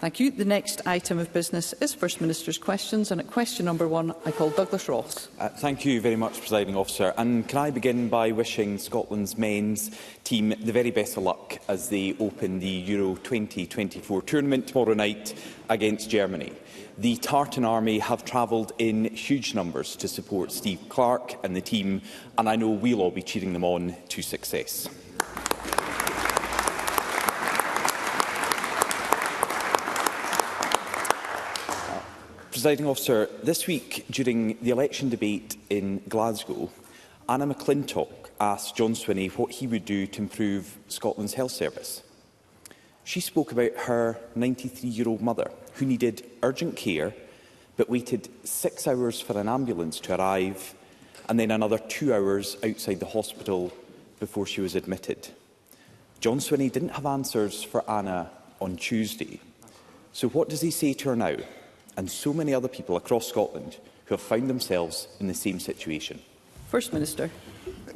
Thank you. The next item of business is First Minister's questions, and at question number 1, I call Douglas Ross. Thank you very much, Presiding Officer. And can I begin by wishing Scotland's men's team the very best of luck as they open the Euro 2024 tournament tomorrow night against Germany. The Tartan Army have travelled in huge numbers to support Steve Clarke and the team, and I know we'll all be cheering them on to success. Presiding Officer, this week, during the election debate in Glasgow, Anna McClintock asked John Swinney what he would do to improve Scotland's health service. She spoke about her 93-year-old mother, who needed urgent care, but waited 6 hours for an ambulance to arrive, and then another 2 hours outside the hospital before she was admitted. John Swinney didn't have answers for Anna on Tuesday. So what does he say to her now, and so many other people across Scotland who have found themselves in the same situation? First Minister.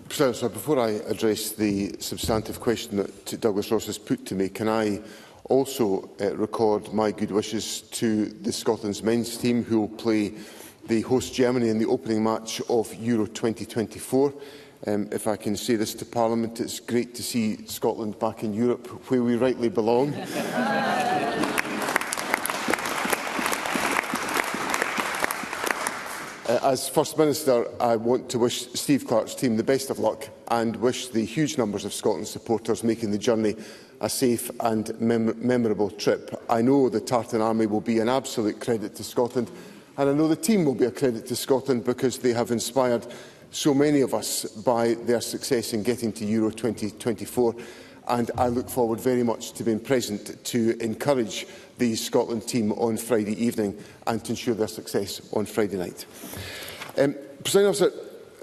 So before I address the substantive question that Douglas Ross has put to me, can I also record my good wishes to the Scotland's men's team, who will play the host Germany in the opening match of Euro 2024. If I can say this to Parliament, it's great to see Scotland back in Europe, where we rightly belong. As First Minister, I want to wish Steve Clarke's team the best of luck and wish the huge numbers of Scotland supporters making the journey a safe and memorable trip. I know the Tartan Army will be an absolute credit to Scotland, and I know the team will be a credit to Scotland because they have inspired so many of us by their success in getting to Euro 2024. And I look forward very much to being present to encourage the Scotland team on Friday evening and to ensure their success on Friday night. Presiding Officer,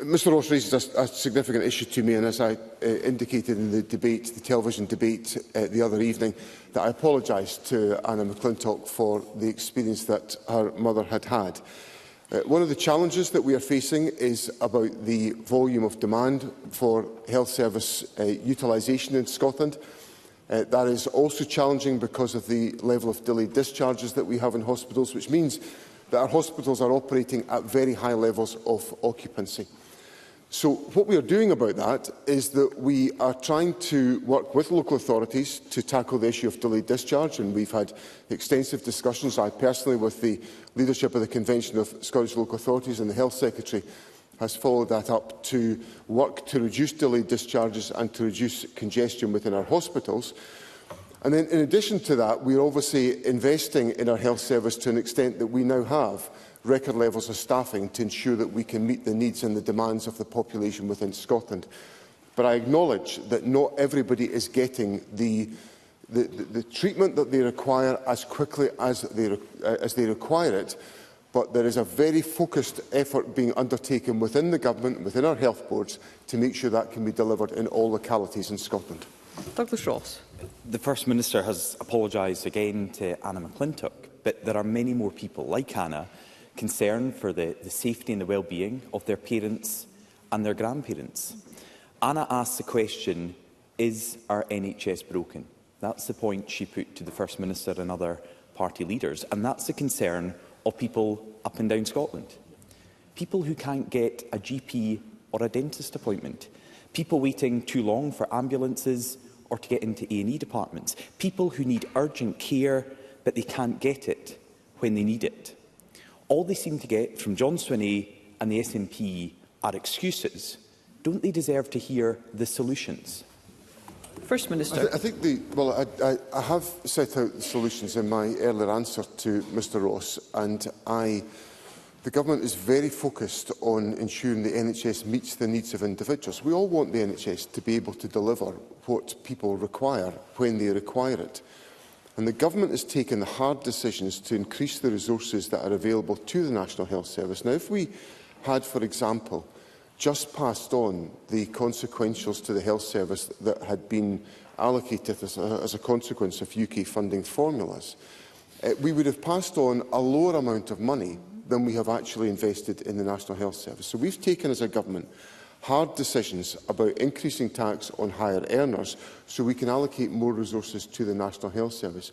Mr Ross raises a significant issue to me, and as I indicated in the debate, the television debate the other evening, that I apologise to Anna McClintock for the experience that her mother had had. One of the challenges that we are facing is about the volume of demand for health service utilisation in Scotland. That is also challenging because of the level of delayed discharges that we have in hospitals, which means that our hospitals are operating at very high levels of occupancy. So what we are doing about that is that we are trying to work with local authorities to tackle the issue of delayed discharge, and we've had extensive discussions. I personally, with the leadership of the Convention of Scottish Local Authorities, and the Health Secretary has followed that up to work to reduce delayed discharges and to reduce congestion within our hospitals. And then, in addition to that, we are obviously investing in our health service to an extent that we now have record levels of staffing to ensure that we can meet the needs and the demands of the population within Scotland. But I acknowledge that not everybody is getting the treatment that they require as quickly as they require it, but there is a very focused effort being undertaken within the government, within our health boards, to make sure that can be delivered in all localities in Scotland. Douglas Ross. The First Minister has apologised again to Anna McClintock, but there are many more people like Anna concerned for the safety and the well-being of their parents and their grandparents. Anna asked the question, is our NHS broken? That's the point she put to the First Minister and other party leaders, and that's the concern of people up and down Scotland. People who can't get a GP or a dentist appointment, people waiting too long for ambulances or to get into A&E departments, people who need urgent care but they can't get it when they need it. All they seem to get from John Swinney and the SNP are excuses. Don't they deserve to hear the solutions? First Minister. I have set out the solutions in my earlier answer to Mr Ross, and the Government is very focused on ensuring the NHS meets the needs of individuals. We all want the NHS to be able to deliver what people require when they require it. And the Government has taken the hard decisions to increase the resources that are available to the National Health Service. Now, if we had, for example, just passed on the consequentials to the health service that had been allocated as a consequence of UK funding formulas, we would have passed on a lower amount of money than we have actually invested in the National Health Service. So we've taken, as a government, hard decisions about increasing tax on higher earners so we can allocate more resources to the National Health Service.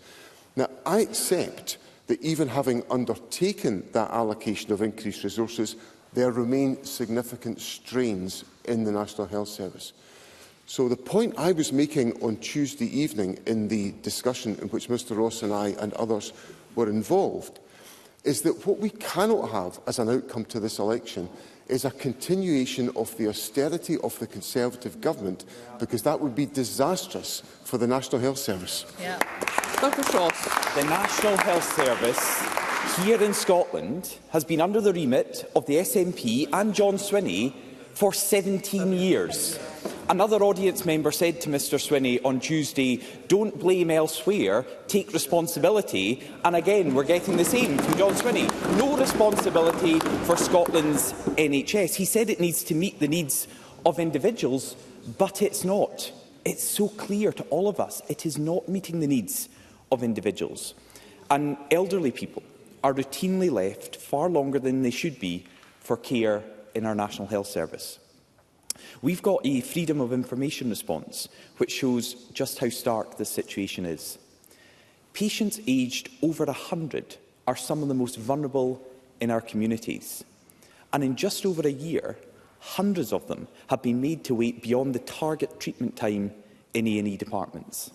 Now, I accept that even having undertaken that allocation of increased resources, there remain significant strains in the National Health Service. So the point I was making on Tuesday evening in the discussion in which Mr Ross and I and others were involved is that what we cannot have as an outcome to this election is a continuation of the austerity of the Conservative government, because that would be disastrous for the National Health Service. Yeah. Douglas Ross. The National Health Service here in Scotland has been under the remit of the SNP and John Swinney for 17 years. Another audience member said to Mr Swinney on Tuesday, "Don't blame elsewhere, take responsibility." And again, we're getting the same from John Swinney. No responsibility for Scotland's NHS. He said it needs to meet the needs of individuals, but it's not. It's so clear to all of us. It is not meeting the needs of individuals. And elderly people are routinely left far longer than they should be for care in our National Health Service. We've got a Freedom of Information response which shows just how stark this situation is. Patients aged over 100 are some of the most vulnerable in our communities. And in just over a year, hundreds of them have been made to wait beyond the target treatment time in A&E departments.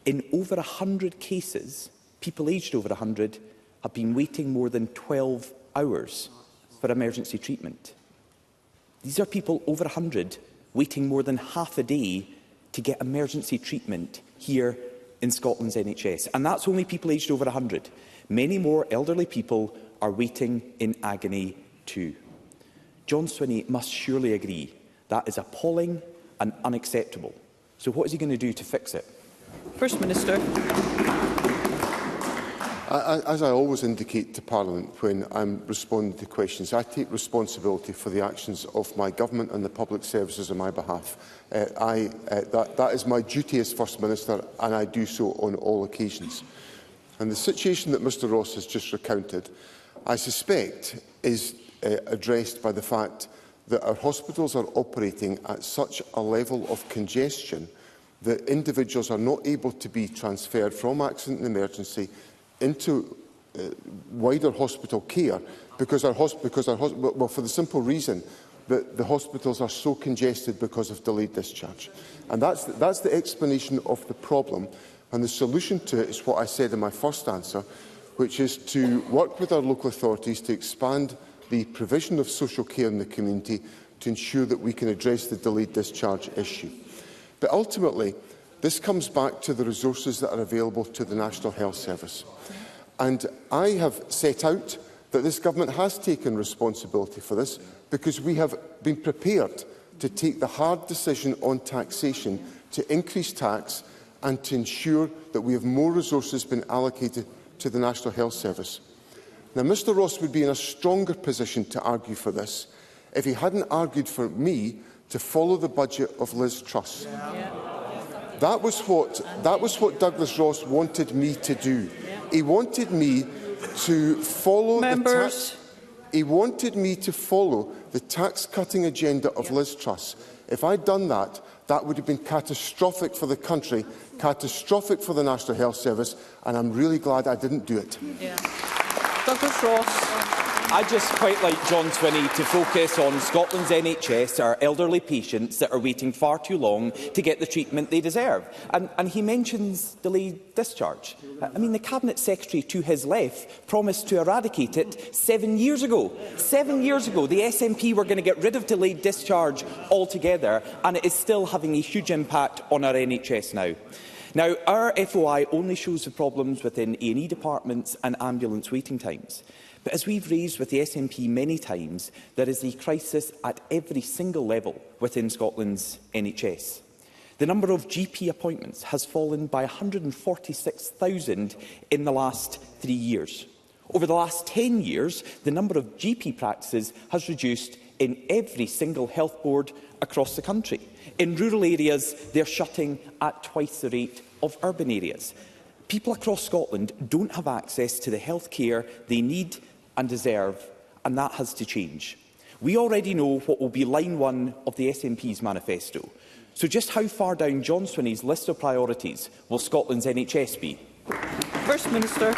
In over 100 cases, people aged over 100 have been waiting more than 12 hours for emergency treatment. These are people over 100 waiting more than half a day to get emergency treatment here in Scotland's NHS. And that's only people aged over 100. Many more elderly people are waiting in agony too. John Swinney must surely agree that is appalling and unacceptable. So what is he going to do to fix it? First Minister. As I always indicate to Parliament when I'm responding to questions, I take responsibility for the actions of my government and the public services on my behalf. That is my duty as First Minister, and I do so on all occasions. And the situation that Mr Ross has just recounted, I suspect, is addressed by the fact that our hospitals are operating at such a level of congestion that individuals are not able to be transferred from accident and emergency into wider hospital care because for the simple reason that the hospitals are so congested because of delayed discharge. And that's the explanation of the problem. And the solution to it is what I said in my first answer, which is to work with our local authorities to expand the provision of social care in the community to ensure that we can address the delayed discharge issue. But ultimately, this comes back to the resources that are available to the National Health Service. And I have set out that this government has taken responsibility for this because we have been prepared to take the hard decision on taxation to increase tax and to ensure that we have more resources being allocated to the National Health Service. Now, Mr Ross would be in a stronger position to argue for this if he hadn't argued for me to follow the budget of Liz Truss. That was what Douglas Ross wanted me to do. He wanted me to follow the tax-cutting agenda of Liz Truss. If I'd done that, that would have been catastrophic for the country, catastrophic for the National Health Service, and I'm really glad I didn't do it. Douglas Ross. I'd just quite like John Swinney to focus on Scotland's NHS, our elderly patients that are waiting far too long to get the treatment they deserve. And he mentions delayed discharge. I mean, the Cabinet Secretary to his left promised to eradicate it 7 years ago. 7 years ago, the SNP were going to get rid of delayed discharge altogether, and it is still having a huge impact on our NHS now. Now, our FOI only shows the problems within A&E departments and ambulance waiting times. But as we've raised with the SNP many times, there is a crisis at every single level within Scotland's NHS. The number of GP appointments has fallen by 146,000 in the last 3 years. Over the last 10 years, the number of GP practices has reduced in every single health board across the country. In rural areas, they're shutting at twice the rate of urban areas. People across Scotland don't have access to the health care they need and deserve, and that has to change. We already know what will be line 1 of the SNP's manifesto. So just how far down John Swinney's list of priorities will Scotland's NHS be? First Minister.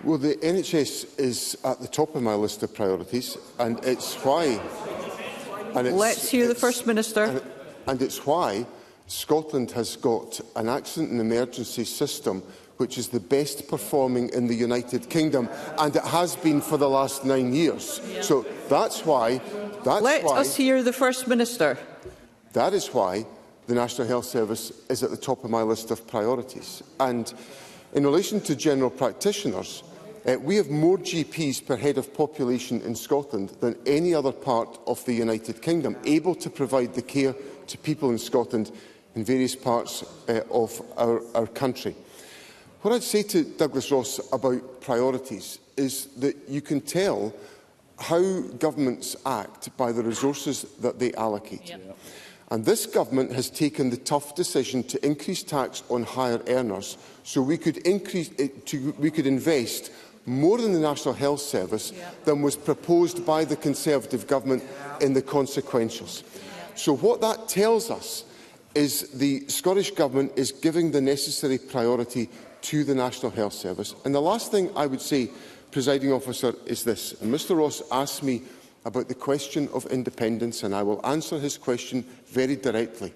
Well, the NHS is at the top of my list of priorities, and it's why. Let's hear the First Minister. And it's why Scotland has got an accident and emergency system which is the best performing in the United Kingdom, and it has been for the last 9 years. Yeah. So that's why. Let us hear the First Minister. That is why the National Health Service is at the top of my list of priorities. And in relation to general practitioners, we have more GPs per head of population in Scotland than any other part of the United Kingdom, able to provide the care to people in Scotland in various parts of our country. What I'd say to Douglas Ross about priorities is that you can tell how governments act by the resources that they allocate. Yep. And this government has taken the tough decision to increase tax on higher earners so we could invest more in the National Health Service than was proposed by the Conservative government in the consequentials. So what that tells us is the Scottish Government is giving the necessary priority to the National Health Service. And the last thing I would say, Presiding Officer, is this. And Mr Ross asked me about the question of independence, and I will answer his question very directly.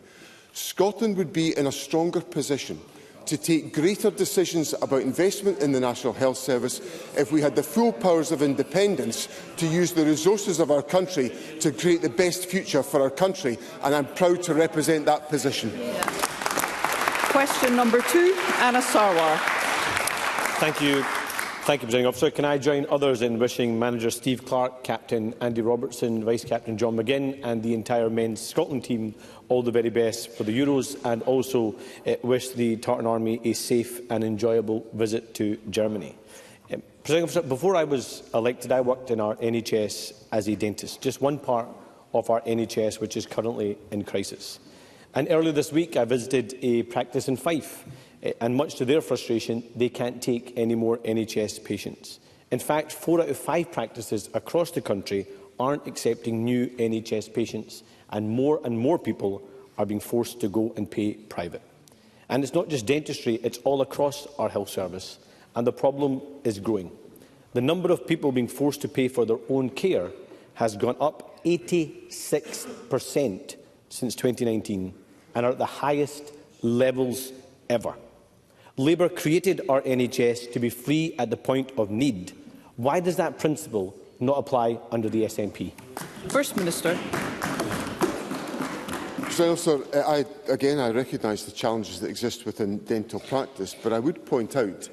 Scotland would be in a stronger position to take greater decisions about investment in the National Health Service if we had the full powers of independence to use the resources of our country to create the best future for our country, and I'm proud to represent that position. Question number 2, Anna Sarwar. Thank you, Presiding Officer. Can I join others in wishing Manager Steve Clarke, Captain Andy Robertson, Vice-Captain John McGinn and the entire Men's Scotland team all the very best for the Euros, and also wish the Tartan Army a safe and enjoyable visit to Germany. Presiding Officer, before I was elected, I worked in our NHS as a dentist, just one part of our NHS which is currently in crisis. And earlier this week, I visited a practice in Fife, and much to their frustration, they can't take any more NHS patients. In fact, 4 out of 5 practices across the country aren't accepting new NHS patients, and more people are being forced to go and pay private. And it's not just dentistry, it's all across our health service, and the problem is growing. The number of people being forced to pay for their own care has gone up 86% since 2019 and are at the highest levels ever. Labour created our NHS to be free at the point of need. Why does that principle not apply under the SNP? First Minister. Sir, I recognise the challenges that exist within dental practice, but I would point out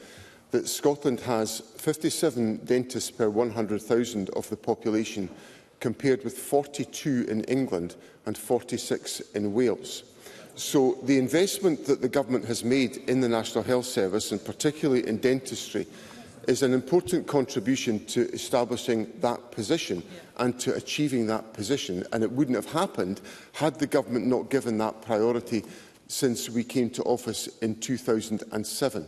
that Scotland has 57 dentists per 100,000 of the population, compared with 42 in England and 46 in Wales. So the investment that the government has made in the National Health Service, and particularly in dentistry, is an important contribution to establishing that position and to achieving that position. And it wouldn't have happened had the government not given that priority since we came to office in 2007.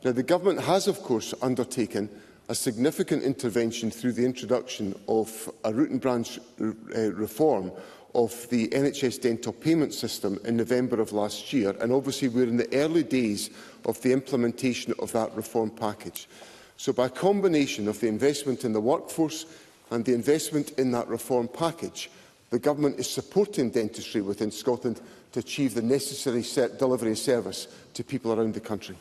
Now, the government has, of course, undertaken a significant intervention through the introduction of a root and branch reform of the NHS dental payment system in November of last year, and obviously we're in the early days of the implementation of that reform package. So by a combination of the investment in the workforce and the investment in that reform package, the government is supporting dentistry within Scotland to achieve the necessary delivery of service to people around the country.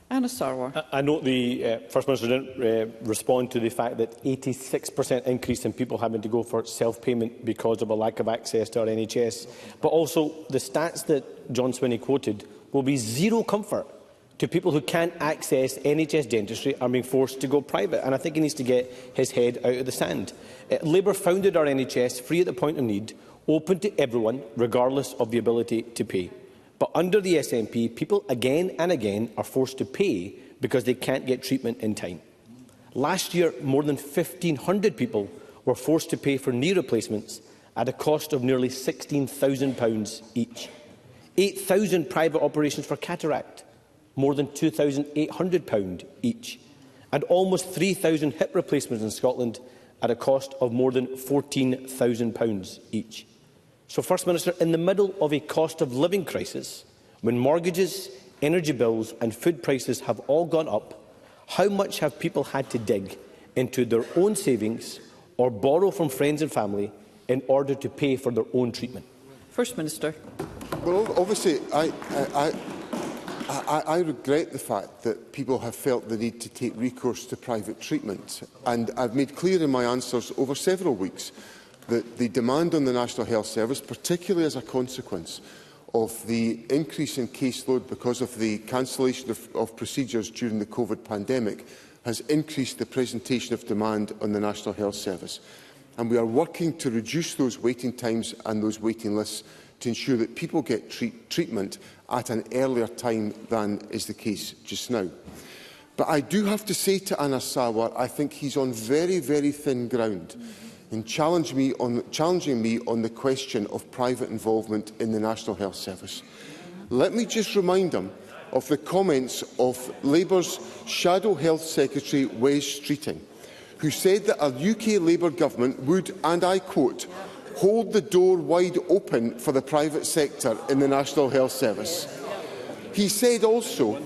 Anna Sarwar. I note the First Minister didn't respond to the fact that 86% increase in people having to go for self-payment because of a lack of access to our NHS. But also, the stats that John Swinney quoted will be zero comfort to people who can't access NHS dentistry are being forced to go private. And I think he needs to get his head out of the sand. Labour founded our NHS free at the point of need, open to everyone, regardless of the ability to pay. But under the SNP, people again and again are forced to pay because they can't get treatment in time. Last year, more than 1,500 people were forced to pay for knee replacements at a cost of nearly £16,000 each. 8,000 private operations for cataract, more than £2,800 each. And almost 3,000 hip replacements in Scotland at a cost of more than £14,000 each. So, First Minister, in the middle of a cost of living crisis, when mortgages, energy bills and food prices have all gone up, how much have people had to dig into their own savings or borrow from friends and family in order to pay for their own treatment? First Minister. Well, obviously, I regret the fact that people have felt the need to take recourse to private treatment. And I've made clear in my answers over several weeks that the demand on the National Health Service, particularly as a consequence of the increase in caseload because of the cancellation of procedures during the COVID pandemic, has increased the presentation of demand on the National Health Service. And we are working to reduce those waiting times and those waiting lists to ensure that people get treatment at an earlier time than is the case just now. But I do have to say to Anas Sarwar, I think he's on very, very thin ground in challenging me on the question of private involvement in the National Health Service. Let me just remind him of the comments of Labour's Shadow Health Secretary Wes Streeting, who said that a UK Labour government would, and I quote, hold the door wide open for the private sector in the National Health Service. He said also,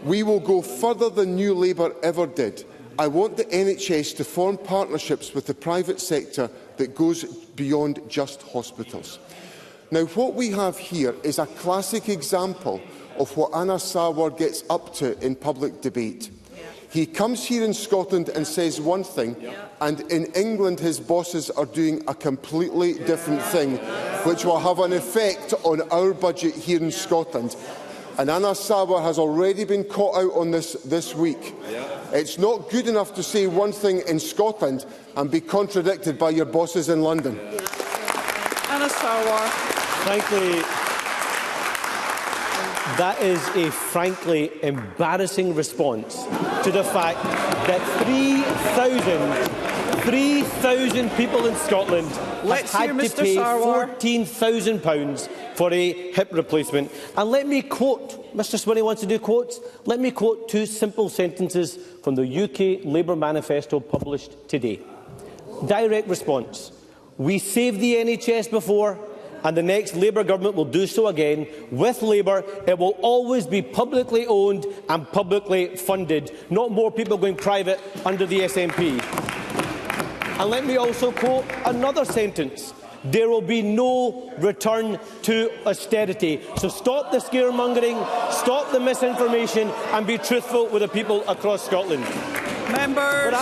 we will go further than New Labour ever did. I want the NHS to form partnerships with the private sector that goes beyond just hospitals. Now, what we have here is a classic example of what Anas Sarwar gets up to in public debate. He comes here in Scotland and says one thing, and in England his bosses are doing a completely different thing, which will have an effect on our budget here in Scotland. And Anas Sarwar has already been caught out on this week. It's not good enough to say one thing in Scotland and be contradicted by your bosses in London. Anas Sarwar. Frankly, that is a frankly embarrassing response to the fact that 3,000 people in Scotland have had to pay £14,000 for a hip replacement. And let me quote, Mr Swinney wants to do quotes, let me quote two simple sentences from the UK Labour manifesto published today. Direct response. We saved the NHS before, and the next Labour government will do so again. With Labour, it will always be publicly owned and publicly funded, not more people going private under the SNP. And let me also quote another sentence. There will be no return to austerity. So stop the scaremongering, stop the misinformation and be truthful with the people across Scotland. Members.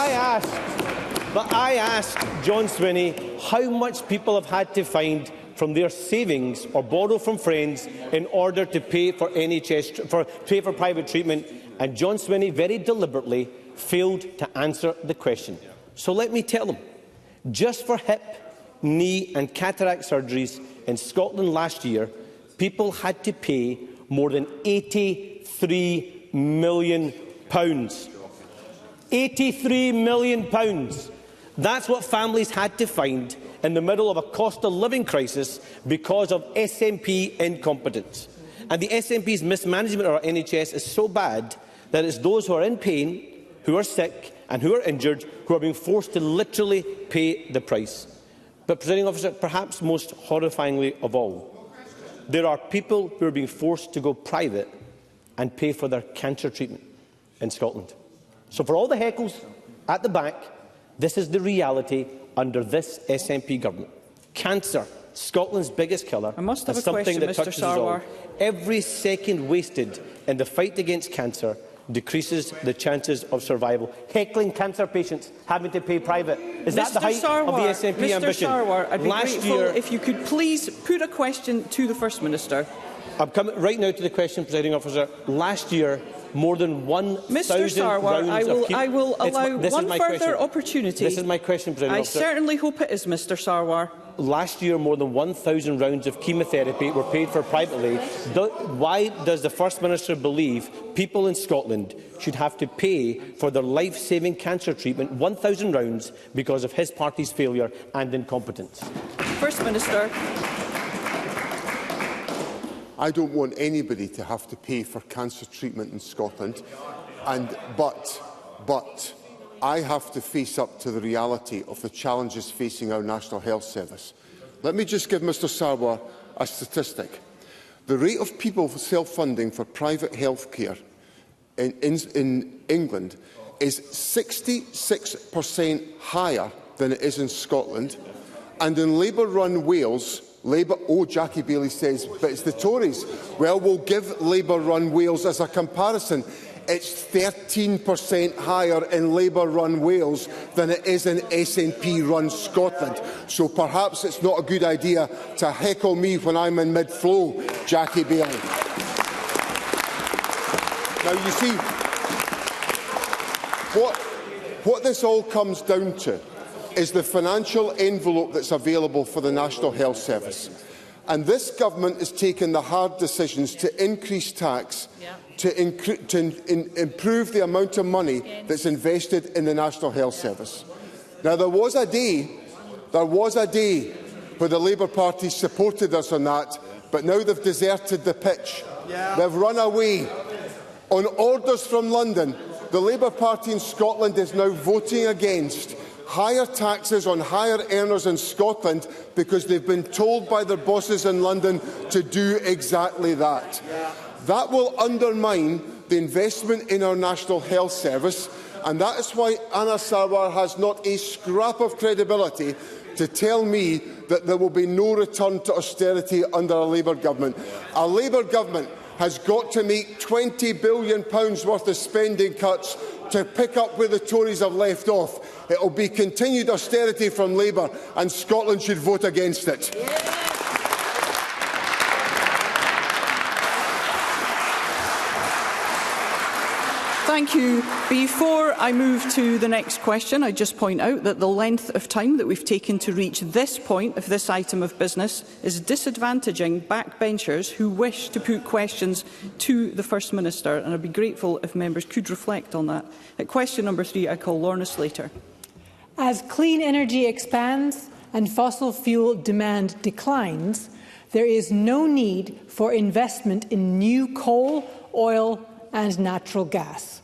But I asked John Swinney how much people have had to find from their savings or borrow from friends in order to pay for pay for private treatment, and John Swinney very deliberately failed to answer the question. So let me tell him, just for hip, knee and cataract surgeries in Scotland last year, people had to pay more than £83 million. £83 million. That's what families had to find in the middle of a cost-of-living crisis because of SNP incompetence. And the SNP's mismanagement of our NHS is so bad that it's those who are in pain, who are sick and who are injured who are being forced to literally pay the price. But, Presiding Officer, perhaps most horrifyingly of all, there are people who are being forced to go private and pay for their cancer treatment in Scotland. So for all the heckles at the back, this is the reality under this SNP government. Cancer, Scotland's biggest killer, I must have is a something question, that Mr. touches us all. Sarwar. Every second wasted in the fight against cancer decreases the chances of survival. Heckling cancer patients having to pay private. Is that the height of the SNP ambition? Mr Sarwar, I'd be grateful if you could please put a question to the First Minister. I'm coming right now to the question, Presiding Officer. Last year, more than 1,000 Mr Sarwar, I will allow one further opportunity. This is my question, Presiding Officer. I certainly hope it is, Mr Sarwar. Last year, more than 1,000 rounds of chemotherapy were paid for privately. Why does the First Minister believe people in Scotland should have to pay for their life-saving cancer treatment, 1,000 rounds, because of his party's failure and incompetence? First Minister. I don't want anybody to have to pay for cancer treatment in Scotland, but I have to face up to the reality of the challenges facing our National Health Service. Let me just give Mr Sarwar a statistic. The rate of people self-funding for private health care in England is 66% higher than it is in Scotland. And in Labour-run Wales, Jackie Bailey says, but it's the Tories. Well, we'll give Labour-run Wales as a comparison. It's 13% higher in Labour-run Wales than it is in SNP-run Scotland. So perhaps it's not a good idea to heckle me when I'm in mid-flow, Jackie Bailey. Now, you see, what this all comes down to is the financial envelope that's available for the National Health Service. And this government has taken the hard decisions to increase tax, to improve the amount of money that's invested in the National Health Service. Now, there was a day where the Labour Party supported us on that, but now they've deserted the pitch. They've run away. On orders from London, the Labour Party in Scotland is now voting against higher taxes on higher earners in Scotland because they've been told by their bosses in London to do exactly that. That will undermine the investment in our National Health Service, and that is why Anas Sarwar has not a scrap of credibility to tell me that there will be no return to austerity under a Labour government. A Labour government has got to make £20 billion worth of spending cuts to pick up where the Tories have left off. It will be continued austerity from Labour, and Scotland should vote against it. Thank you. Before I move to the next question, I just point out that the length of time that we've taken to reach this point of this item of business is disadvantaging backbenchers who wish to put questions to the First Minister, and I'd be grateful if members could reflect on that. At question number 3, I call Lorna Slater. As clean energy expands and fossil fuel demand declines, there is no need for investment in new coal, oil and natural gas.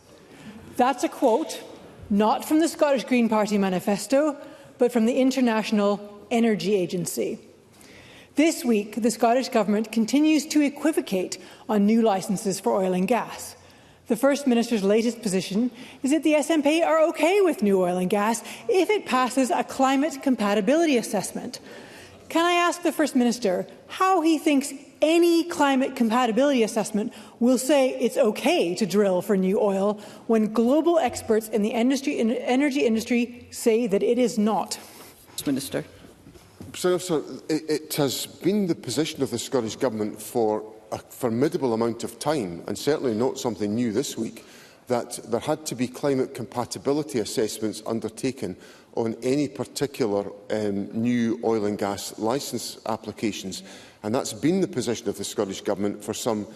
That's a quote, not from the Scottish Green Party manifesto, but from the International Energy Agency. This week, the Scottish Government continues to equivocate on new licences for oil and gas. The First Minister's latest position is that the SNP are OK with new oil and gas if it passes a climate compatibility assessment. Can I ask the First Minister how he thinks any climate compatibility assessment will say it's OK to drill for new oil when global experts in the energy industry say that it is not? Minister. Sir, it has been the position of the Scottish Government for a formidable amount of time, and certainly not something new this week, that there had to be climate compatibility assessments undertaken on any particular new oil and gas licence applications. And that's been the position of the Scottish Government for some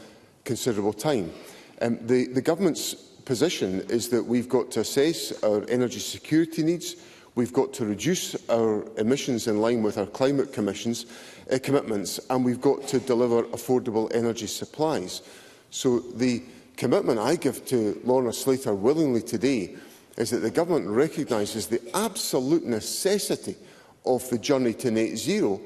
considerable time. The Government's position is that we've got to assess our energy security needs, we've got to reduce our emissions in line with our climate commitments, and we've got to deliver affordable energy supplies. So the commitment I give to Lorna Slater willingly today is that the Government recognises the absolute necessity of the journey to net zero,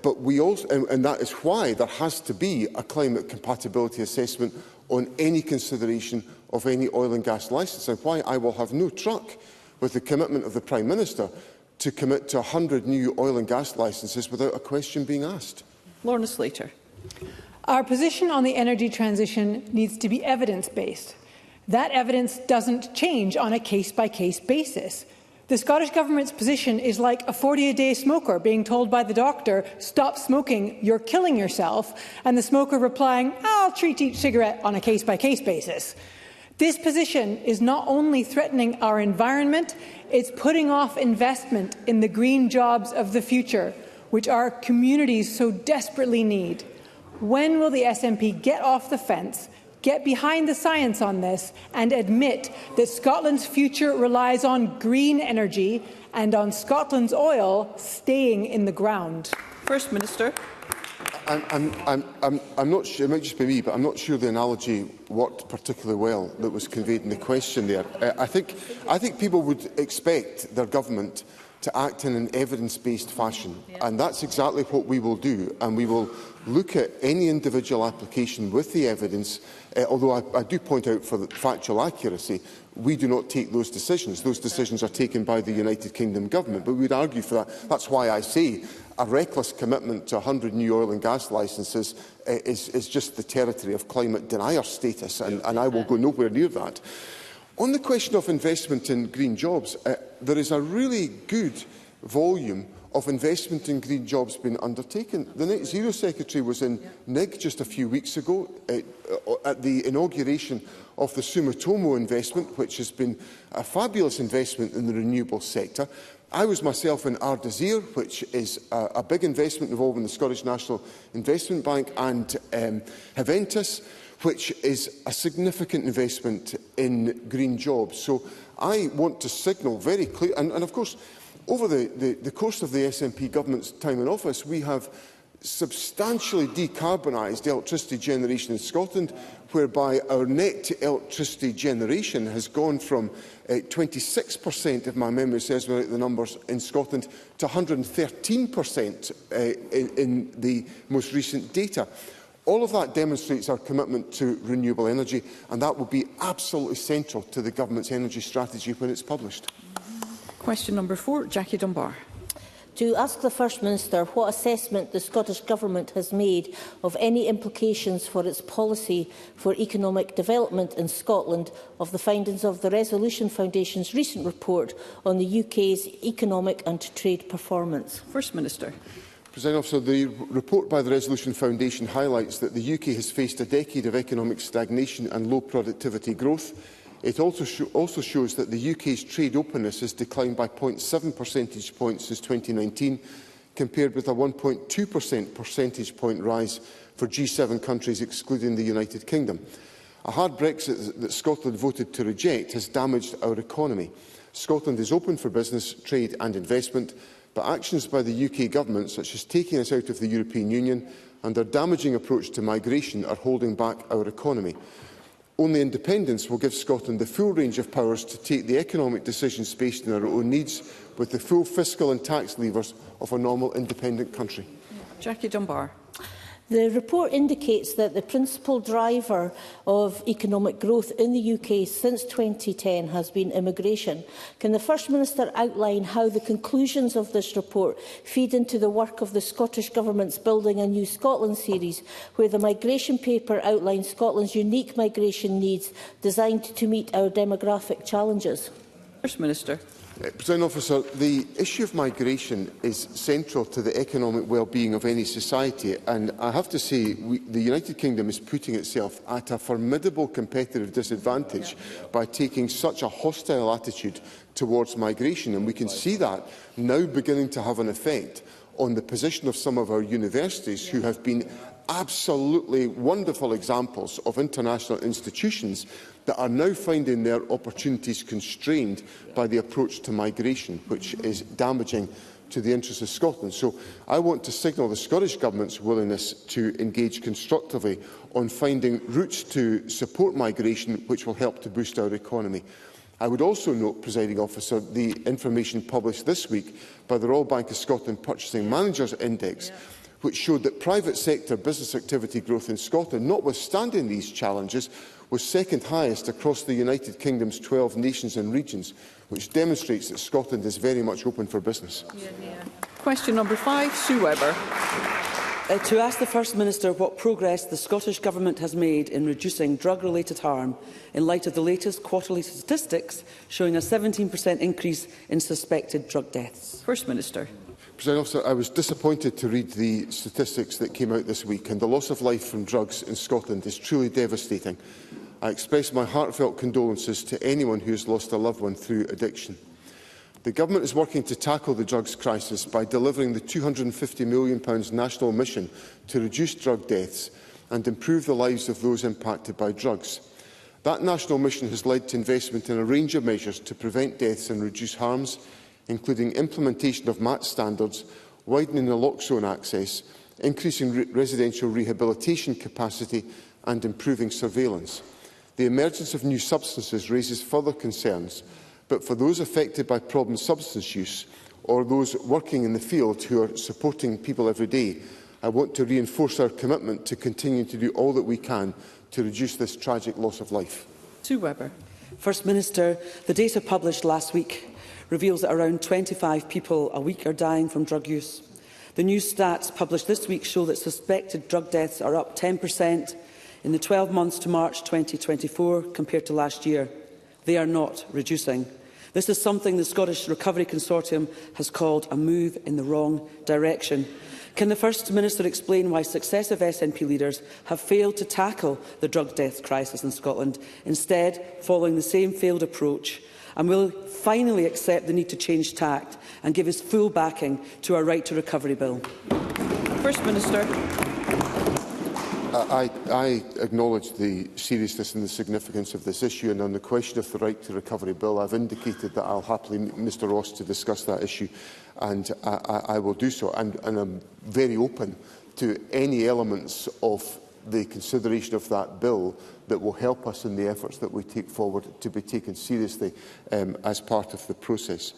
but we also, and that is why there has to be a climate compatibility assessment on any consideration of any oil and gas licence, and why I will have no truck with the commitment of the Prime Minister to commit to 100 new oil and gas licences without a question being asked. Lorna Slater. Our position on the energy transition needs to be evidence-based. That evidence doesn't change on a case-by-case basis. The Scottish Government's position is like a 40-a-day smoker being told by the doctor, "Stop smoking, you're killing yourself," and the smoker replying, "I'll treat each cigarette on a case-by-case basis." This position is not only threatening our environment, it's putting off investment in the green jobs of the future, which our communities so desperately need. When will the SNP get off the fence, get behind the science on this, and admit that Scotland's future relies on green energy and on Scotland's oil staying in the ground? First Minister. I'm not sure, it might just be me, but I'm not sure the analogy worked particularly well that was conveyed in the question there. I think people would expect their government to act in an evidence-based fashion. And that's exactly what we will do. And we will look at any individual application with the evidence, although I do point out for the factual accuracy, we do not take those decisions. Those decisions are taken by the United Kingdom Government. But we would argue for that. That's why I say a reckless commitment to 100 new oil and gas licences is just the territory of climate denier status, and I will go nowhere near that. On the question of investment in green jobs, there is a really good volume of investment in green jobs being undertaken. The Net Zero Secretary was in NIG just a few weeks ago at the inauguration of the Sumitomo investment, which has been a fabulous investment in the renewable sector. I was myself in Ardazir, which is a big investment involving the Scottish National Investment Bank, and Haventus, which is a significant investment in green jobs. So I want to signal very clearly, and of course, over the course of the SNP government's time in office, we have substantially decarbonised electricity generation in Scotland, whereby our net electricity generation has gone from 26%, if my memory serves me right, the numbers in Scotland, to 113% in the most recent data. All of that demonstrates our commitment to renewable energy, and that will be absolutely central to the government's energy strategy when it's published. Question number 4, Jackie Dunbar. To ask the First Minister what assessment the Scottish Government has made of any implications for its policy for economic development in Scotland of the findings of the Resolution Foundation's recent report on the UK's economic and trade performance. First Minister. President Officer, the report by the Resolution Foundation highlights that the UK has faced a decade of economic stagnation and low productivity growth. It also shows that the UK's trade openness has declined by 0.7 percentage points since 2019, compared with a 1.2 percentage point rise for G7 countries excluding the United Kingdom. A hard Brexit that Scotland voted to reject has damaged our economy. Scotland is open for business, trade and investment, but actions by the UK Government, such as taking us out of the European Union and their damaging approach to migration, are holding back our economy. Only independence will give Scotland the full range of powers to take the economic decisions based on our own needs, with the full fiscal and tax levers of a normal independent country. Jackie Dunbar. The report indicates that the principal driver of economic growth in the UK since 2010 has been immigration. Can the First Minister outline how the conclusions of this report feed into the work of the Scottish Government's Building a New Scotland series, where the migration paper outlines Scotland's unique migration needs designed to meet our demographic challenges? First Minister. President Officer, the issue of migration is central to the economic well-being of any society, and I have to say the United Kingdom is putting itself at a formidable competitive disadvantage by taking such a hostile attitude towards migration, and we can see that now beginning to have an effect on the position of some of our universities, who have been absolutely wonderful examples of international institutions that are now finding their opportunities constrained by the approach to migration, which is damaging to the interests of Scotland. So I want to signal the Scottish Government's willingness to engage constructively on finding routes to support migration which will help to boost our economy. I would also note, Presiding Officer, the information published this week by the Royal Bank of Scotland Purchasing Managers Index, which showed that private sector business activity growth in Scotland, notwithstanding these challenges, was second highest across the United Kingdom's 12 nations and regions, which demonstrates that Scotland is very much open for business. Question number 5, Sue Webber. To ask the First Minister what progress the Scottish Government has made in reducing drug-related harm in light of the latest quarterly statistics showing a 17% increase in suspected drug deaths. First Minister. President Officer, I was disappointed to read the statistics that came out this week, and the loss of life from drugs in Scotland is truly devastating. I express my heartfelt condolences to anyone who has lost a loved one through addiction. The Government is working to tackle the drugs crisis by delivering the £250 million national mission to reduce drug deaths and improve the lives of those impacted by drugs. That national mission has led to investment in a range of measures to prevent deaths and reduce harms, including implementation of MAT standards, widening naloxone access, increasing residential rehabilitation capacity and improving surveillance. The emergence of new substances raises further concerns, but for those affected by problem substance use, or those working in the field who are supporting people every day, I want to reinforce our commitment to continue to do all that we can to reduce this tragic loss of life. Sue Webber. First Minister, the data published last week reveals that around 25 people a week are dying from drug use. The new stats published this week show that suspected drug deaths are up 10% in the 12 months to March 2024 compared to last year. They are not reducing. This is something the Scottish Recovery Consortium has called a move in the wrong direction. Can the First Minister explain why successive SNP leaders have failed to tackle the drug death crisis in Scotland, instead following the same failed approach, and will finally accept the need to change tact and give his full backing to our Right to Recovery Bill? First Minister. I acknowledge the seriousness and the significance of this issue, and on the question of the Right to Recovery Bill, I've indicated that I'll happily meet Mr Ross to discuss that issue, and I will do so. And I'm very open to any elements of the consideration of that bill that will help us in the efforts that we take forward to be taken seriously as part of the process.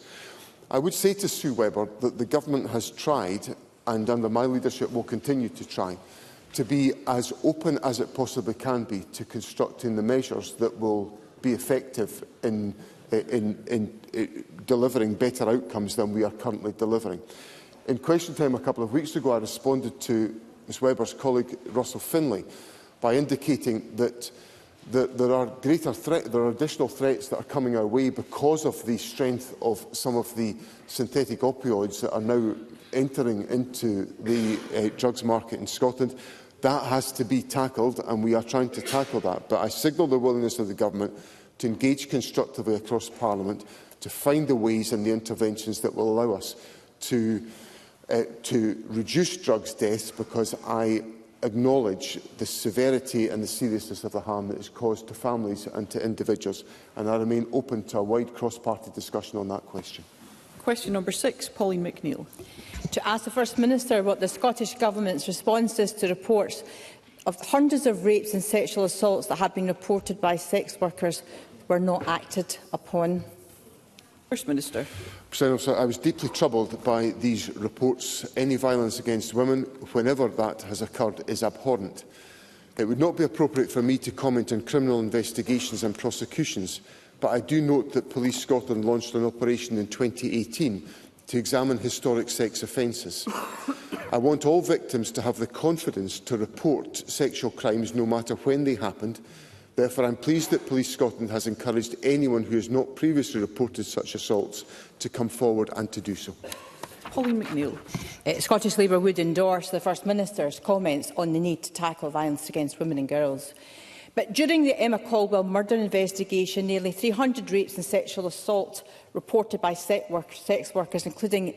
I would say to Sue Webber that the Government has tried, and under my leadership will continue to try, to be as open as it possibly can be to constructing the measures that will be effective in delivering better outcomes than we are currently delivering. In question time a couple of weeks ago, I responded to Ms Webber's colleague Russell Finlay by indicating that there are additional threats that are coming our way because of the strength of some of the synthetic opioids that are now entering into the drugs market in Scotland. That has to be tackled, and we are trying to tackle that. But I signal the willingness of the Government to engage constructively across Parliament to find the ways and the interventions that will allow us to reduce drugs deaths, because I acknowledge the severity and the seriousness of the harm that is caused to families and to individuals, and I remain open to a wide cross-party discussion on that question. Question number 6, Pauline McNeill. To ask the First Minister what the Scottish Government's response is to reports of hundreds of rapes and sexual assaults that have been reported by sex workers were not acted upon. First Minister. President Officer, I was deeply troubled by these reports. Any violence against women, whenever that has occurred, is abhorrent. It would not be appropriate for me to comment on criminal investigations and prosecutions, but I do note that Police Scotland launched an operation in 2018 to examine historic sex offences. I want all victims to have the confidence to report sexual crimes no matter when they happened. Therefore, I am pleased that Police Scotland has encouraged anyone who has not previously reported such assaults to come forward and to do so. Pauline McNeill. Scottish Labour would endorse the First Minister's comments on the need to tackle violence against women and girls. But during the Emma Caldwell murder investigation, nearly 300 rapes and sexual assaults reported by sex workers, including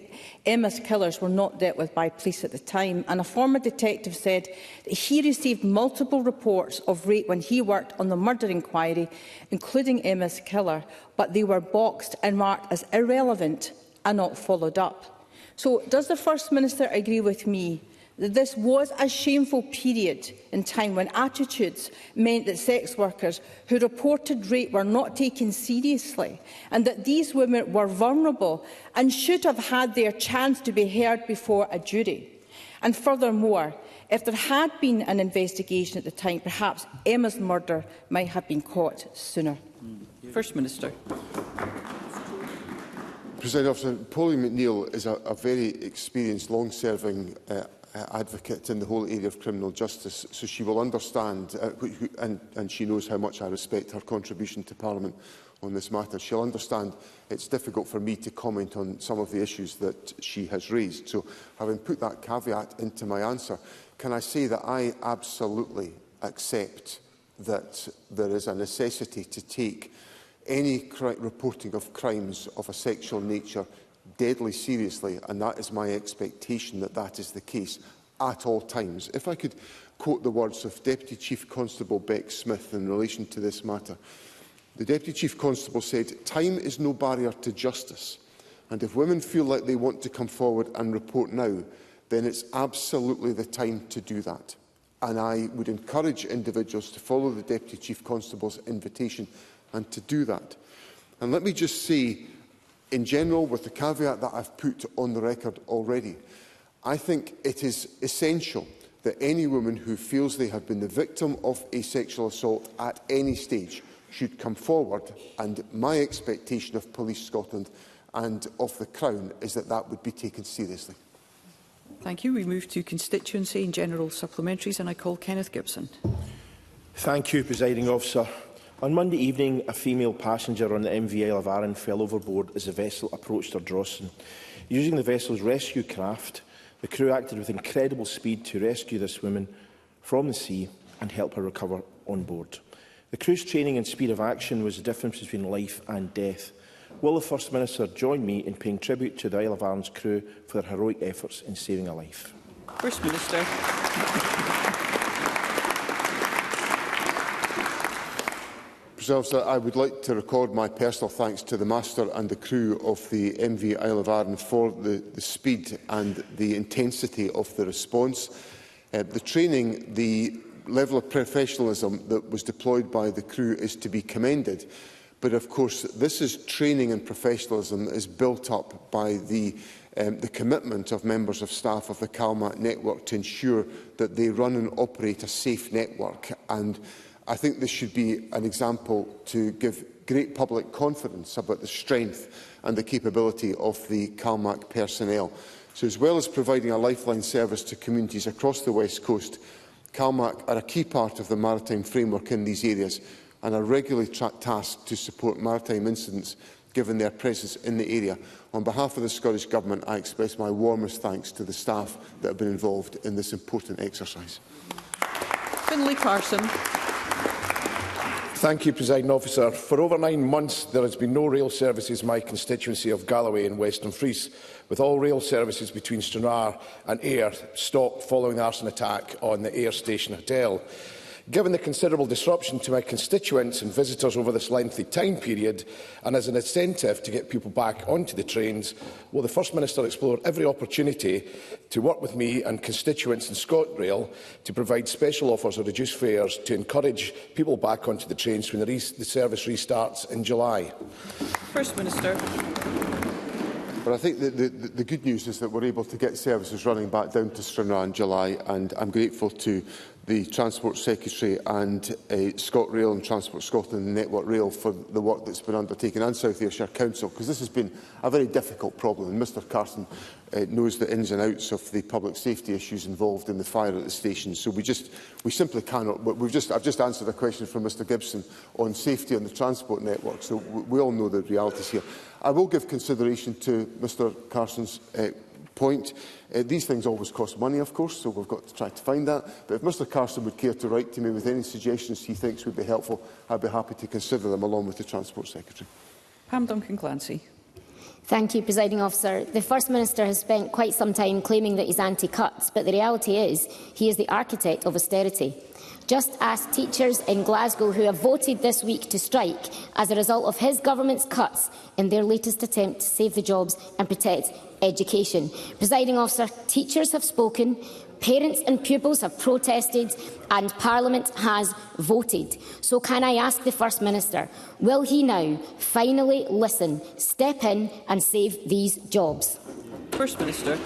Emma's killers, were not dealt with by police at the time. And a former detective said that he received multiple reports of rape when he worked on the murder inquiry, including Emma's killer, but they were boxed and marked as irrelevant and not followed up. So does the First Minister agree with me that this was a shameful period in time when attitudes meant that sex workers who reported rape were not taken seriously, and that these women were vulnerable and should have had their chance to be heard before a jury? And furthermore, if there had been an investigation at the time, perhaps Emma's murder might have been caught sooner. First Minister. President Officer, Pauline McNeill is a very experienced, long-serving advocate in the whole area of criminal justice, so she will understand, and she knows how much I respect her contribution to Parliament on this matter. She'll understand it's difficult for me to comment on some of the issues that she has raised. So, having put that caveat into my answer, can I say that I absolutely accept that there is a necessity to take any reporting of crimes of a sexual nature deadly seriously, and that is my expectation that that is the case at all times. If I could quote the words of Deputy Chief Constable Beck Smith in relation to this matter. The Deputy Chief Constable said, "Time is no barrier to justice, and if women feel like they want to come forward and report now, then it's absolutely the time to do that." And I would encourage individuals to follow the Deputy Chief Constable's invitation and to do that. And let me just say, In general, with the caveat that I've put on the record already, I think it is essential that any woman who feels they have been the victim of a sexual assault at any stage should come forward, and my expectation of Police Scotland and of the Crown is that that would be taken seriously. Thank you. We move to constituency and general supplementaries, and I call Kenneth Gibson. Thank you, Presiding Officer. On Monday evening, a female passenger on the MV Isle of Arran fell overboard as the vessel approached Ardrossan. Using the vessel's rescue craft, the crew acted with incredible speed to rescue this woman from the sea and help her recover on board. The crew's training and speed of action was the difference between life and death. Will the First Minister join me in paying tribute to the Isle of Arran's crew for their heroic efforts in saving a life? First Minister. President, I would like to record my personal thanks to the master and the crew of the MV Isle of Arran for the speed and the intensity of the response. The training, the level of professionalism that was deployed by the crew is to be commended. But of course, this is training and professionalism that is built up by the commitment of members of staff of the CalMac network to ensure that they run and operate a safe network. And I think this should be an example to give great public confidence about the strength and the capability of the CalMac personnel. So, as well as providing a lifeline service to communities across the West Coast, CalMac are a key part of the maritime framework in these areas and are regularly tasked to support maritime incidents given their presence in the area. On behalf of the Scottish Government, I express my warmest thanks to the staff that have been involved in this important exercise. Finlay Carson. Thank you, Presiding Officer. For over 9 months, there has been no rail services in my constituency of Galloway and Western Fries, with all rail services between Stranraer and Ayr stopped following the arson attack on the Ayr Station Hotel. Given the considerable disruption to my constituents and visitors over this lengthy time period, and as an incentive to get people back onto the trains, will the First Minister explore every opportunity to work with me and constituents in ScotRail to provide special offers or reduced fares to encourage people back onto the trains when the service restarts in July? First Minister. But I think the good news is that we're able to get services running back down to Stranraer in July, and I'm grateful to the Transport Secretary and ScotRail and Transport Scotland and Network Rail for the work that's been undertaken, and South Ayrshire Council, because this has been a very difficult problem. And Mr Carson knows the ins and outs of the public safety issues involved in the fire at the station. So we simply cannot. I've just answered a question from Mr Gibson on safety on the transport network, so we all know the realities here. I will give consideration to Mr Carson's point. These things always cost money, of course, so we've got to try to find that. But if Mr Carson would care to write to me with any suggestions he thinks would be helpful, I'd be happy to consider them along with the Transport Secretary. Pam Duncan-Clancy. Thank you, Presiding Officer. The First Minister has spent quite some time claiming that he's anti-cuts, but the reality is he is the architect of austerity. Just ask teachers in Glasgow who have voted this week to strike as a result of his government's cuts in their latest attempt to save the jobs and protect education. Presiding Officer, teachers have spoken, parents and pupils have protested and Parliament has voted. So can I ask the First Minister, will he now finally listen, step in and save these jobs? First Minister.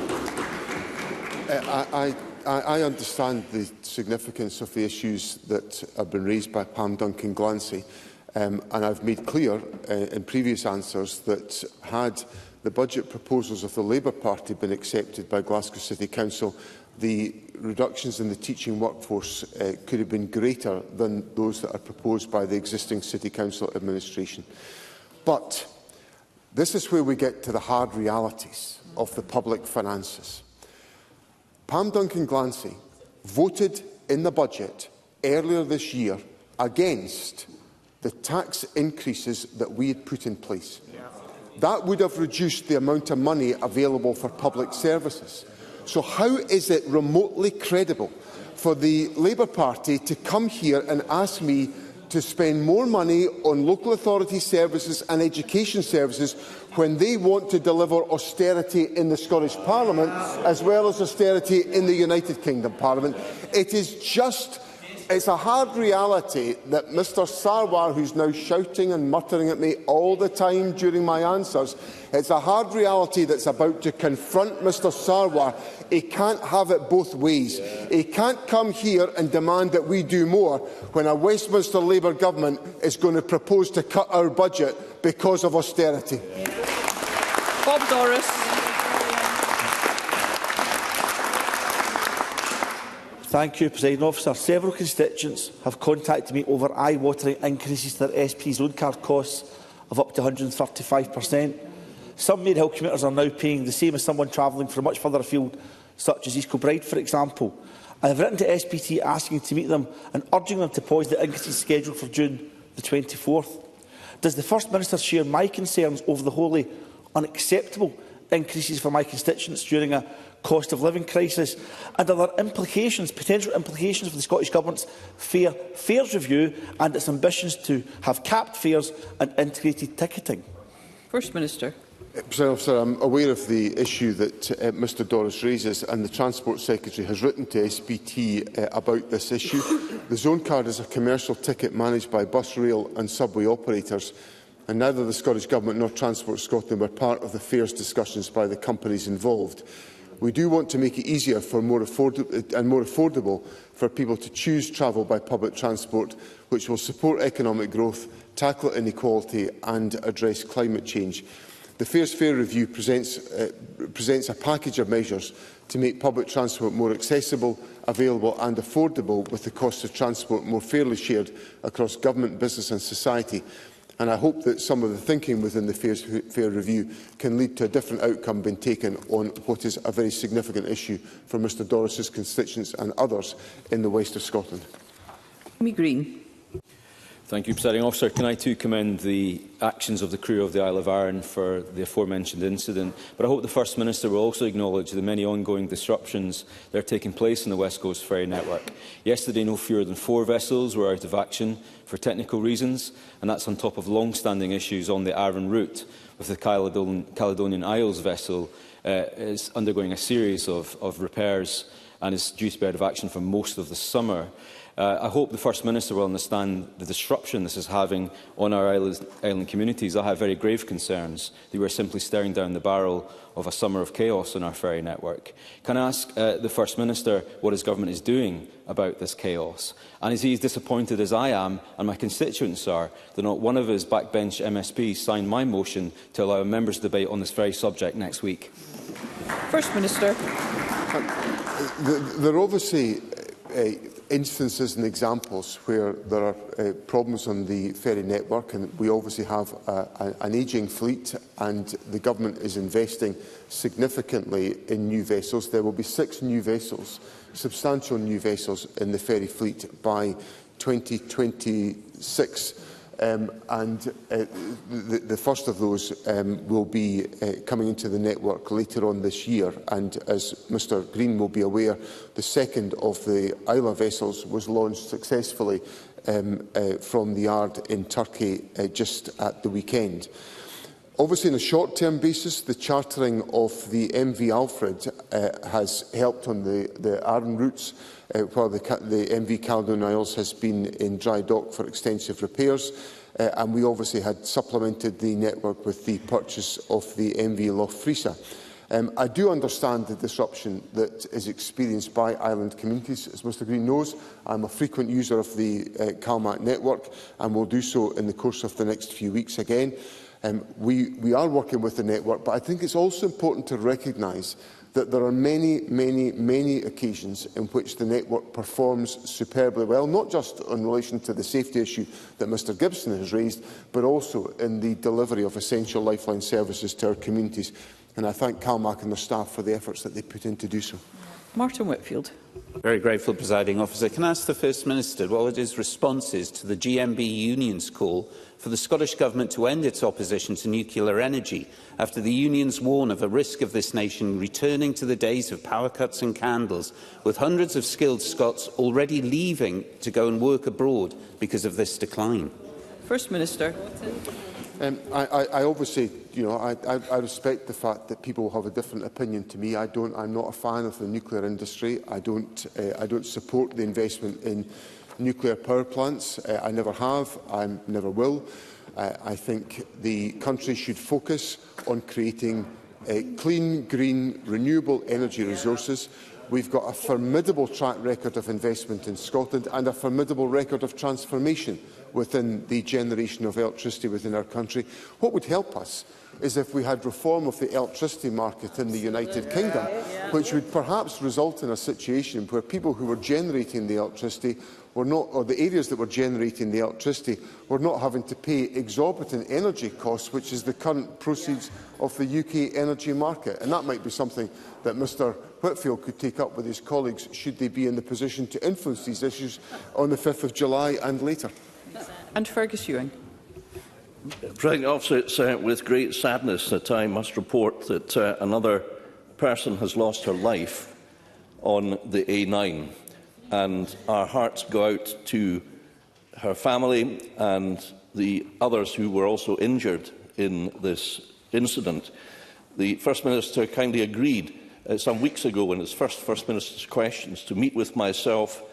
I understand the significance of the issues that have been raised by Pam Duncan-Clancy, and I've made clear in previous answers that had the budget proposals of the Labour Party been accepted by Glasgow City Council, the reductions in the teaching workforce could have been greater than those that are proposed by the existing City Council administration. But this is where we get to the hard realities of the public finances. Pam Duncan-Clancy voted in the budget earlier this year against the tax increases that we had put in place. That would have reduced the amount of money available for public services. So how is it remotely credible for the Labour Party to come here and ask me to spend more money on local authority services and education services when they want to deliver austerity in the Scottish Parliament as well as austerity in the United Kingdom Parliament? It is just It's a hard reality that Mr Sarwar, who's now shouting and muttering at me all the time during my answers, it's a hard reality that's about to confront Mr Sarwar. He can't have it both ways. He can't come here and demand that we do more when a Westminster Labour government is going to propose to cut our budget because of austerity. Bob Doris. Thank you, Presiding Officer. Several constituents have contacted me over eye-watering increases to their SP's road card costs of up to 135%. Some Maid Hill commuters are now paying the same as someone travelling from much further afield, such as East Kilbride, for example. I have written to SPT asking to meet them and urging them to pause the increases scheduled for June the 24th. Does the First Minister share my concerns over the wholly unacceptable increases for my constituents during a cost of living crisis? And are there potential implications for the Scottish Government's fares review and its ambitions to have capped fares and integrated ticketing? First Minister. President Officer, I'm aware of the issue that Mr Doris raises, and the Transport Secretary has written to SPT about this issue. The Zone Card is a commercial ticket managed by bus, rail and subway operators, and neither the Scottish Government nor Transport Scotland were part of the fares discussions by the companies involved. We do want to make it easier and more affordable for people to choose travel by public transport, which will support economic growth, tackle inequality and address climate change. The Fares Fare Review presents a package of measures to make public transport more accessible, available and affordable, with the cost of transport more fairly shared across government, business and society. And I hope that some of the thinking within the Fares Fare Review can lead to a different outcome being taken on what is a very significant issue for Mr Doris's constituents and others in the west of Scotland. Amy Green. Thank you, Presiding Officer. Can I too commend the actions of the crew of the Isle of Arran for the aforementioned incident, but I hope the First Minister will also acknowledge the many ongoing disruptions that are taking place in the West Coast ferry network. Yesterday, no fewer than 4 vessels were out of action for technical reasons, and that's on top of long-standing issues on the Arran route, with the Caledonian Isles vessel is undergoing a series of repairs and is due to be out of action for most of the summer. I hope the First Minister will understand the disruption this is having on our island communities. I have very grave concerns that we are simply staring down the barrel of a summer of chaos on our ferry network. Can I ask the First Minister what his government is doing about this chaos? And is he as disappointed as I am and my constituents are that not one of his backbench MSPs signed my motion to allow a members' debate on this very subject next week? First Minister. There are obviously instances and examples where there are problems on the ferry network, and we obviously have an ageing fleet, and the government is investing significantly in new vessels. There will be 6 new vessels, substantial new vessels in the ferry fleet by 2026. The first of those will be coming into the network later on this year, and as Mr Green will be aware, the second of the Isla vessels was launched successfully from the yard in Turkey just at the weekend. Obviously, on a short-term basis, the chartering of the MV Alfred has helped on the Arran routes, while the MV Caledonian Isles has been in dry dock for extensive repairs. And we obviously had supplemented the network with the purchase of the MV Loch Frisa. I do understand the disruption that is experienced by island communities. As Mr Green knows, I'm a frequent user of the CalMac network and will do so in the course of the next few weeks again. We are working with the network, but I think it's also important to recognise that there are many occasions in which the network performs superbly well, not just in relation to the safety issue that Mr Gibson has raised, but also in the delivery of essential lifeline services to our communities. And I thank CalMac and their staff for the efforts that they put in to do so. Martin Whitfield. Very grateful, Presiding Officer. Can I ask the First Minister what his response is to the GMB Union's call for the Scottish Government to end its opposition to nuclear energy after the unions warn of a risk of this nation returning to the days of power cuts and candles, with hundreds of skilled Scots already leaving to go and work abroad because of this decline? First Minister. I obviously, I respect the fact that people have a different opinion to me. I'm not a fan of the nuclear industry. I don't support the investment in nuclear power plants. I never have, I never will. I think the country should focus on creating clean, green, renewable energy resources. We've got a formidable track record of investment in Scotland and a formidable record of transformation within the generation of electricity within our country. What would help us is if we had reform of the electricity market in the United Kingdom, which would perhaps result in a situation where people who were generating the electricity were not, or the areas that were generating the electricity were not having to pay exorbitant energy costs, which is the current proceeds of the UK energy market. And that might be something that Mr Whitfield could take up with his colleagues should they be in the position to influence these issues on the 5th of July and later. And Fergus Ewing. Presiding Officer, it's with great sadness that I must report that another person has lost her life on the A9, and our hearts go out to her family and the others who were also injured in this incident. The First Minister kindly agreed some weeks ago in his First Minister's questions to meet with myself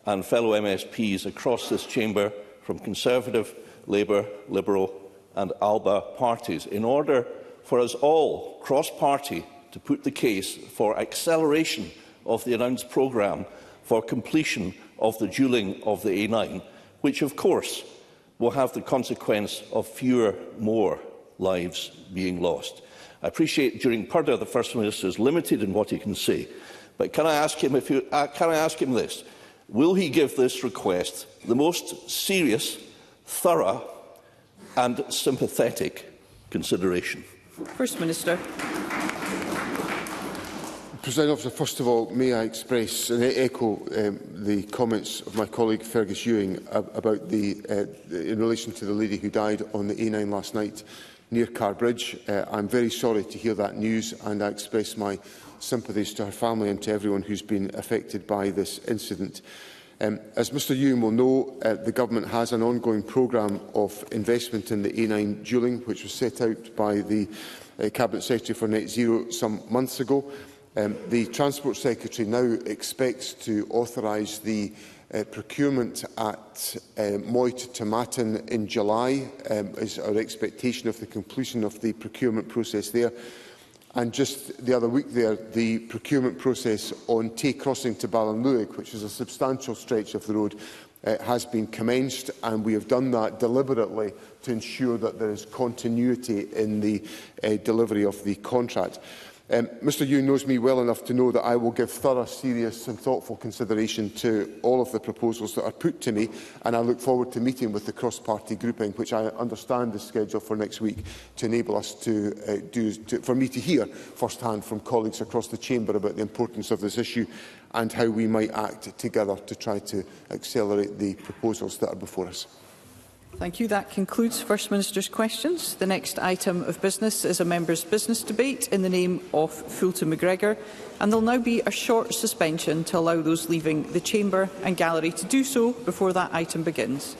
and fellow MSPs across this chamber from Conservative, Labour, Liberal and ALBA parties in order for us all, cross-party, to put the case for acceleration of the announced programme for completion of the dualling of the A9, which of course will have the consequence of fewer more lives being lost. I appreciate during Purdah the First Minister is limited in what he can say, but can I ask him this? Will he give this request the most serious, thorough and sympathetic consideration? First Minister. Presiding Officer, first of all, may I express and echo the comments of my colleague Fergus Ewing about in relation to the lady who died on the A9 last night near Carbridge. I'm very sorry to hear that news, and I express my sympathies to her family and to everyone who's been affected by this incident. As Mr Ewing will know, the Government has an ongoing programme of investment in the A9 dualling, which was set out by the Cabinet Secretary for Net Zero some months ago. The Transport Secretary now expects to authorise the procurement at Moyt to Matton in July, is our expectation of the completion of the procurement process there. And just the other week there, the procurement process on Tay Crossing to Ballinluig, which is a substantial stretch of the road, has been commenced, and we have done that deliberately to ensure that there is continuity in the delivery of the contract. Mr Ewing knows me well enough to know that I will give thorough, serious and thoughtful consideration to all of the proposals that are put to me, and I look forward to meeting with the cross-party grouping, which I understand is scheduled for next week, to enable us for me to hear first-hand from colleagues across the chamber about the importance of this issue and how we might act together to try to accelerate the proposals that are before us. Thank you. That concludes First Minister's questions. The next item of business is a member's business debate in the name of Fulton McGregor, and there will now be a short suspension to allow those leaving the chamber and gallery to do so before that item begins.